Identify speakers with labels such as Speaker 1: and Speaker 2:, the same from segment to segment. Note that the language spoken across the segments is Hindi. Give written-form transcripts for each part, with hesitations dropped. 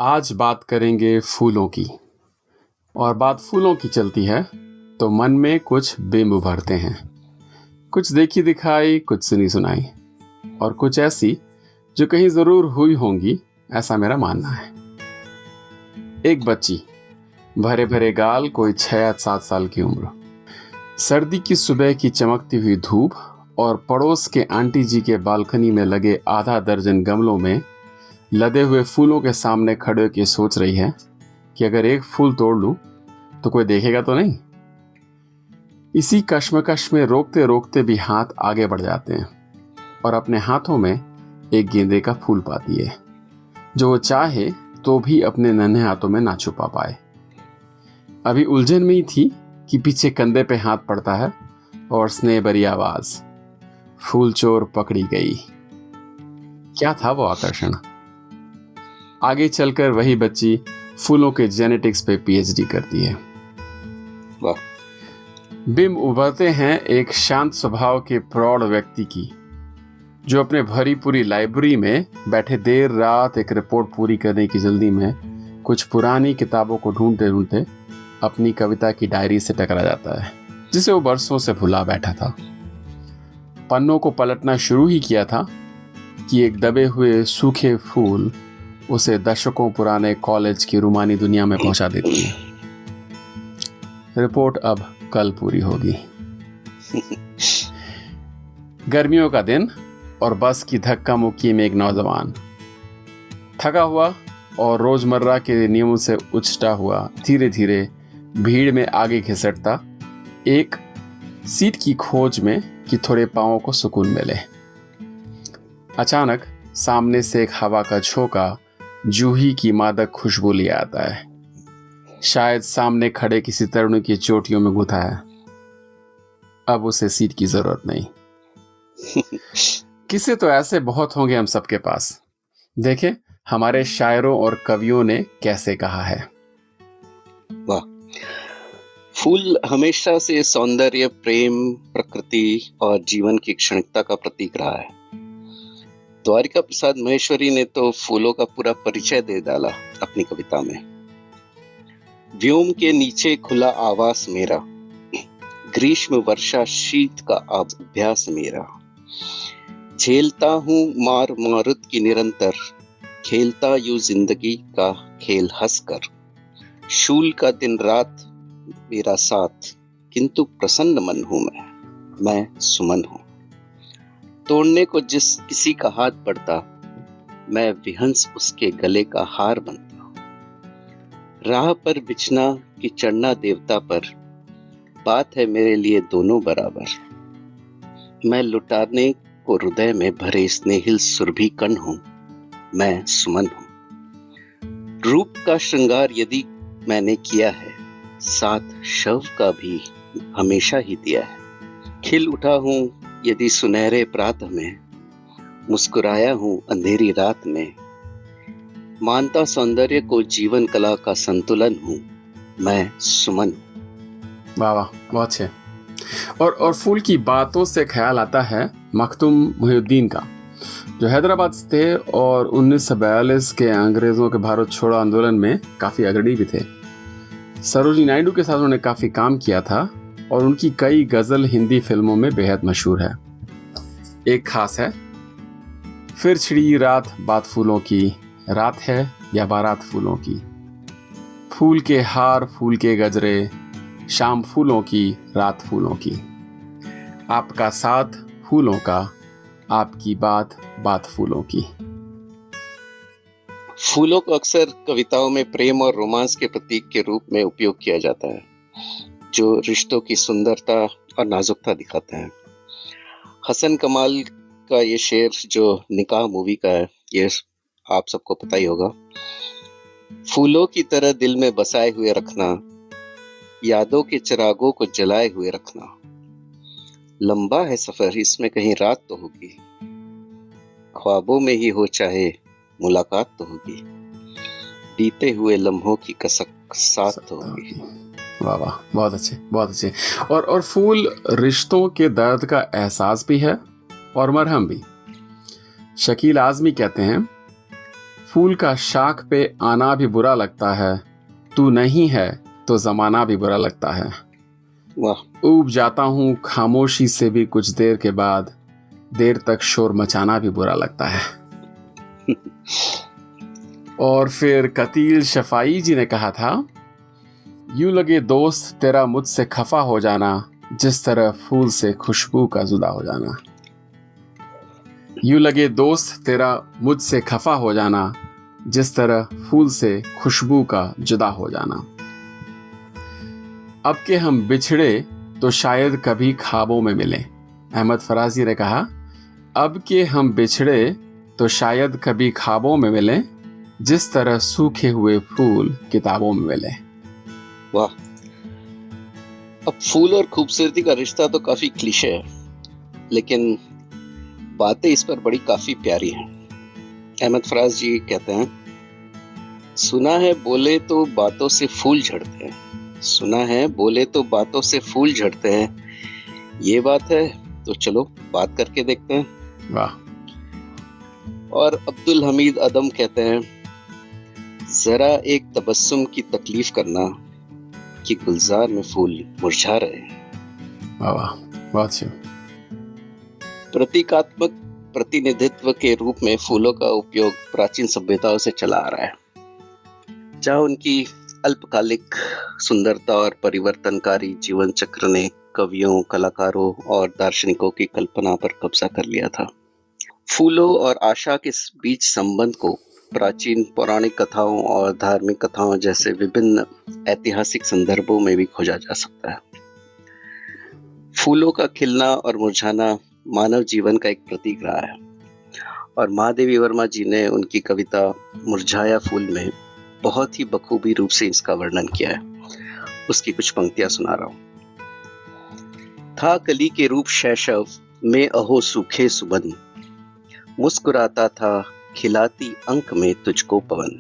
Speaker 1: आज बात करेंगे फूलों की। और बात फूलों की चलती है तो मन में कुछ बिंब उभरते हैं। कुछ देखी दिखाई, कुछ सुनी सुनाई, और कुछ ऐसी जो कहीं जरूर हुई होंगी, ऐसा मेरा मानना है। एक बच्ची, भरे भरे गाल, कोई 6-7 साल की उम्र, सर्दी की सुबह की चमकती हुई धूप और पड़ोस के आंटी जी के बालकनी में लगे आधा दर्जन गमलों में लदे हुए फूलों के सामने खड़े होकर सोच रही है कि अगर एक फूल तोड़ लूं तो कोई देखेगा तो नहीं। इसी कश्मकश में रोकते रोकते भी हाथ आगे बढ़ जाते हैं और अपने हाथों में एक गेंदे का फूल पाती है जो वो चाहे तो भी अपने नन्हे हाथों में ना छुपा पाए। अभी उलझन में ही थी कि पीछे कंधे पे हाथ पड़ता है और स्नेह भरी आवाज, फूल चोर पकड़ी गई। क्या था वो आकर्षण। आगे चलकर वही बच्ची फूलों के जेनेटिक्स पे पीएचडी करती है।
Speaker 2: वाह।
Speaker 1: बिंब उभरते हैं एक शांत स्वभाव के प्रौढ़ व्यक्ति की, जो अपने भरी पूरी लाइब्रेरी में बैठे देर रात एक रिपोर्ट पूरी करने की जल्दी में कुछ पुरानी किताबों को ढूंढते ढूंढते अपनी कविता की डायरी से टकरा जाता है, जिसे वो बरसों से भुला बैठा था। पन्नों को पलटना शुरू ही किया था कि एक दबे हुए सूखे फूल उसे दशकों पुराने कॉलेज की रूमानी दुनिया में पहुंचा देती है। रिपोर्ट अब कल पूरी होगी। गर्मियों का दिन और बस की धक्का मुक्की में एक नौजवान, थका हुआ और रोजमर्रा के नियमों से उछटा हुआ, धीरे धीरे भीड़ में आगे घिसटता, एक सीट की खोज में कि थोड़े पांवों को सुकून मिले। अचानक सामने से एक हवा का झोंका जूही की मादक खुशबू ले आता है। शायद सामने खड़े किसी तरुण की चोटियों में गुथा है। अब उसे सीट की जरूरत नहीं। किस्से तो ऐसे बहुत होंगे हम सबके पास। देखें हमारे शायरों और कवियों ने कैसे कहा है।
Speaker 2: वाह। फूल हमेशा से सौंदर्य, प्रेम, प्रकृति और जीवन की क्षणिकता का प्रतीक रहा है। द्वारिका प्रसाद महेश्वरी ने तो फूलों का पूरा परिचय दे डाला अपनी कविता में। व्योम के नीचे खुला आवास मेरा, ग्रीष्म वर्षा शीत का अभ्यास मेरा। झेलता हूँ मार मारुत की निरंतर, खेलता यूं जिंदगी का खेल हंसकर। शूल का दिन रात मेरा साथ, किंतु प्रसन्न मन हूं मैं सुमन हूं। तोड़ने को जिस किसी का हाथ पड़ता, मैं विहंस उसके गले का हार बनता। राह पर बिछना कि चढ़ना देवता पर, बात है मेरे लिए दोनों बराबर। मैं लुटाने को हृदय में भरे स्नेहिल सुरभि कण हूं, मैं सुमन हूं। रूप का श्रृंगार यदि मैंने किया है, साथ शव का भी हमेशा ही दिया है। खिल उठा हूं यदि सुनहरे प्रातः में, मुस्कुराया हूं अंधेरी रात में। मानता सौंदर्य को जीवन कला का संतुलन हूं, मैं सुमन हूं।
Speaker 1: वाह वाह, बहुत अच्छे। और फूल की बातों से ख्याल आता है मखदूम मोहिउद्दीन का, जो हैदराबाद से थे और 1942 के अंग्रेजों के भारत छोड़ो आंदोलन में काफी अग्रणी भी थे। सरोजिनी नायडू के साथ उन्होंने काफी काम किया था और उनकी कई गजल हिंदी फिल्मों में बेहद मशहूर है। एक खास है, फिर छिड़ी रात बात फूलों की, रात है या बारात फूलों की। फूल के हार, फूल के गजरे, शाम फूलों की, रात फूलों की। आपका साथ फूलों का, आपकी बात बात फूलों की।
Speaker 2: फूलों को अक्सर कविताओं में प्रेम और रोमांस के प्रतीक के रूप में उपयोग किया जाता है, जो रिश्तों की सुंदरता और नाजुकता दिखाते हैं। हसन कमाल का ये शेर जो निकाह मूवी का है, ये आप सबको पता ही होगा। फूलों की तरह दिल में बसाए हुए रखना, यादों के चिरागों को जलाए हुए रखना। लंबा है सफर, इसमें कहीं रात तो होगी, ख्वाबों में ही हो चाहे मुलाकात तो होगी। बीते हुए लम्हों की कसक साथ तो होगी।
Speaker 1: वाह वाह, बहुत अच्छे, बहुत अच्छे। और फूल रिश्तों के दर्द का एहसास भी है और मरहम भी। शकील आजमी कहते हैं, फूल का शाख पे आना भी बुरा लगता है, तू नहीं है तो जमाना भी बुरा लगता है।
Speaker 2: वाह।
Speaker 1: ऊब जाता हूँ खामोशी से भी कुछ देर के बाद, देर तक शोर मचाना भी बुरा लगता है। और फिर कतील शफाई जी ने कहा था, यूं लगे दोस्त तेरा मुझसे खफा हो जाना, जिस तरह फूल से खुशबू का जुदा हो जाना। यूं लगे दोस्त तेरा मुझसे खफा हो जाना, जिस तरह फूल से खुशबू का जुदा हो जाना। अब के हम बिछड़े तो शायद कभी ख्वाबों में मिले। अहमद फराजी ने कहा, अब के हम बिछड़े तो शायद कभी ख्वाबों में मिले, जिस तरह सूखे हुए फूल किताबों में मिले।
Speaker 2: वाह। अब फूल और खूबसूरती का रिश्ता तो काफी क्लीशे है, लेकिन बातें इस पर बड़ी काफी प्यारी हैं। अहमद फराज जी कहते हैं, सुना है बोले तो बातों से फूल झड़ते हैं, सुना है बोले तो बातों से फूल झड़ते हैं। ये बात है तो चलो बात करके देखते हैं।
Speaker 1: वाह।
Speaker 2: और अब्दुल हमीद अदम कहते हैं, जरा एक तबस्सुम की तकलीफ करना कि गुलजार में फूल मुरझा रहे हैं।
Speaker 1: वाह, बहुत अच्छे।
Speaker 2: प्रतीकात्मक प्रतिनिधित्व के रूप में फूलों का उपयोग प्राचीन सभ्यताओं से चला आ रहा है, जहां उनकी अल्पकालिक सुंदरता और परिवर्तनकारी जीवन चक्र ने कवियों, कलाकारों और दार्शनिकों की कल्पना पर कब्जा कर लिया था। फूलों और आशा के बीच संबंध को प्राचीन पौराणिक कथाओं और धार्मिक कथाओं जैसे विभिन्न ऐतिहासिक संदर्भों में भी खोजा जा सकता है। फूलों का खिलना और मुरझाना मानव जीवन का एक प्रतीक रहा है, और महादेवी वर्मा जी ने उनकी कविता मुरझाया फूल में बहुत ही बखूबी रूप से इसका वर्णन किया है। उसकी कुछ पंक्तियां सुना रहा हूं। था कली के रूप शैशव में अहो सूखे सुबन, मुस्कुराता था खिलाती अंक में तुझको पवन।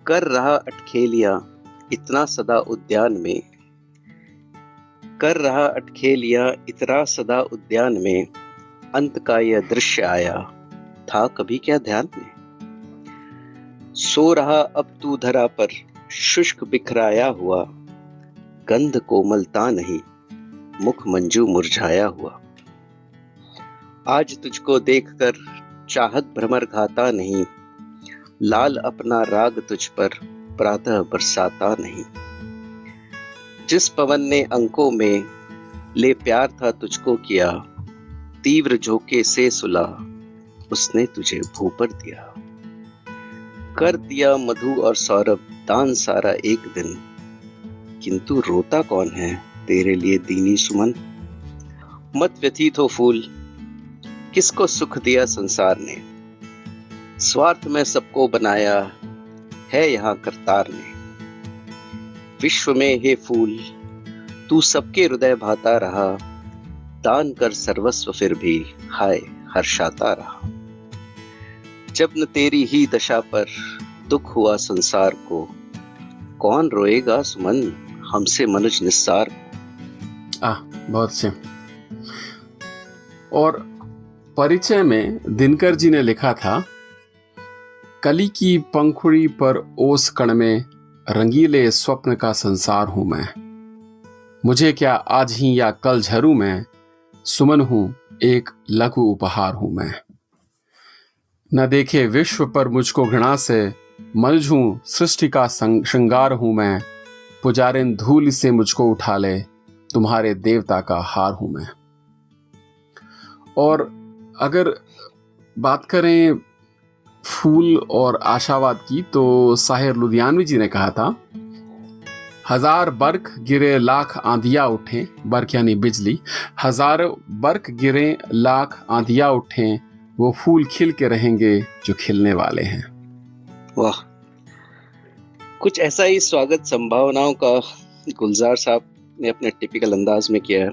Speaker 2: कर रहा अटखेलिया इतना सदा उद्यान में, कर रहा अटखेलिया इतना सदा उद्यान में, अंत का यह दृश्य आया था कभी क्या ध्यान में। सो रहा अब तू धरा पर शुष्क बिखराया हुआ, गंध कोमलता नहीं मुख मंजू मुरझाया हुआ। आज तुझको देखकर चाहत भ्रमर घाता नहीं, लाल अपना राग तुझ पर प्रातः बरसाता नहीं। जिस पवन ने अंकों में ले प्यार था तुझको किया, तीव्र झोंके से सुला उसने तुझे भू पर दिया। कर दिया मधु और सौरभ दान सारा एक दिन, किंतु रोता कौन है तेरे लिए दीनी सुमन। मत व्यथित हो फूल, किसको सुख दिया संसार ने, स्वार्थ में सबको बनाया है यहाँ करतार ने। विश्व में हे फूल तू सबके हृदय भाता रहा, दान कर सर्वस्व फिर भी हाय हर्षाता रहा। जब न तेरी ही दशा पर दुख हुआ संसार को, कौन रोएगा सुमन हमसे मनुज निस्सार को।
Speaker 1: बहुत अच्छे। और परिचय में दिनकर जी ने लिखा था, कली की पंखुड़ी पर ओस कण में रंगीले स्वप्न का संसार हूं मैं। मुझे क्या आज ही या कल झरूं मैं, सुमन हूं एक लघु उपहार हूं मैं। न देखे विश्व पर मुझको घृणा से, मनुज हूं सृष्टि का श्रृंगार हूं मैं। पुजारिन धूल से मुझको उठा ले, तुम्हारे देवता का हार हूं मैं। और अगर बात करें फूल और आशावाद की, तो साहिर लुधियानवी जी ने कहा था, हजार बर्क गिरे लाख आंधियां उठें, बर्क यानी बिजली, हजार बर्क गिरे लाख आंधियां उठें, वो फूल खिल के रहेंगे जो खिलने वाले हैं।
Speaker 2: वाह। कुछ ऐसा ही स्वागत संभावनाओं का गुलजार साहब ने अपने टिपिकल अंदाज में किया है।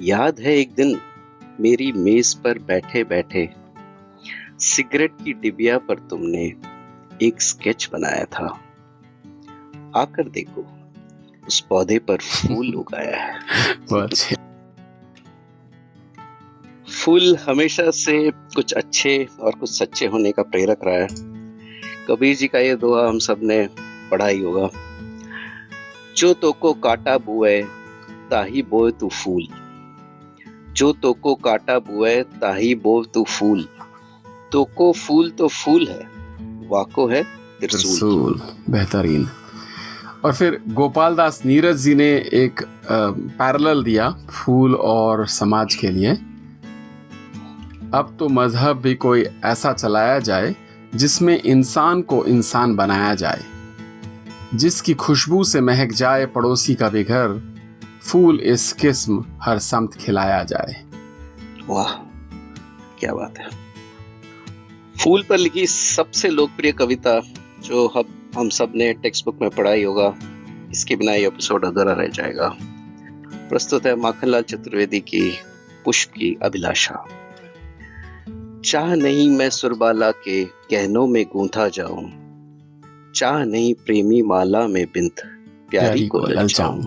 Speaker 2: याद है एक दिन मेरी मेज पर बैठे बैठे, सिगरेट की डिबिया पर तुमने एक स्केच बनाया था। आकर देखो उस पौधे पर फूल उगाया है। फूल हमेशा से कुछ अच्छे और कुछ सच्चे होने का प्रेरक रहा है। कबीर जी का ये दोहा हम सब ने पढ़ा ही होगा, जो तो को काटा बुए ताही बोए तू फूल, जो तो को काटा बुए ताही बोए तू फूल, तो को फूल तो फूल है, वाको है त्रिशूल।
Speaker 1: बेहतरीन। और फिर गोपाल दास नीरज जी ने एक पैरेलल दिया फूल और समाज के लिए। अब तो मजहब भी कोई ऐसा चलाया जाए जिसमें इंसान को इंसान बनाया जाए, जिसकी खुशबू से महक जाए पड़ोसी का भी घर, फूल इस किस्म हर समत खिलाया जाए।
Speaker 2: वाह, क्या बात है। फूल पर लिखी सबसे लोकप्रिय कविता जो हम सब ने टेक्स्ट बुक में पढ़ा ही होगा, इसके बिना ये एपिसोड अधूरा रह जाएगा। प्रस्तुत है माखनलाल चतुर्वेदी की पुष्प की अभिलाषा। चाह नहीं मैं सुरबाला के गहनों में गूंथा जाऊं, चाह नहीं प्रेमी माला में बिंद प्यारी को ललचाऊं,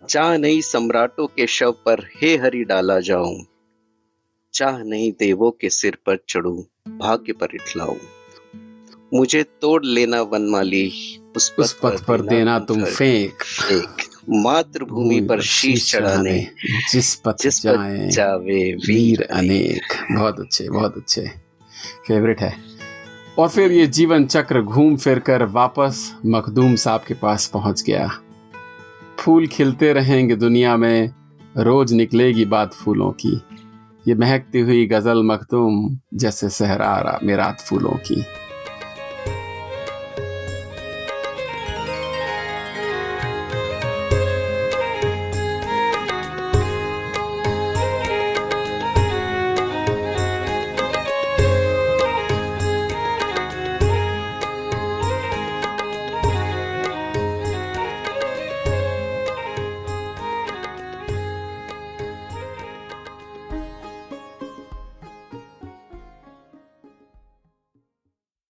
Speaker 2: चाह नहीं सम्राटों के शव पर हे हरि डाला जाऊं, चाह नहीं देवों के सिर पर चढ़ूं भाग्य पर इठलाऊं, मुझे तोड़ लेना वनमाली उस पथ पर देना तुम फेंक, मातृभूमि पर शीश चढ़ाने
Speaker 1: जिस पथ
Speaker 2: जावे वीर अनेक।
Speaker 1: बहुत अच्छे, बहुत अच्छे, फेवरेट है। और फिर ये जीवन चक्र घूम फिर कर वापस मखदूम साहब के पास पहुंच गया। फूल खिलते रहेंगे दुनिया में, रोज निकलेगी बात फूलों की, ये महकती हुई गजल मखदूम जैसे सहरा में रात फूलों की।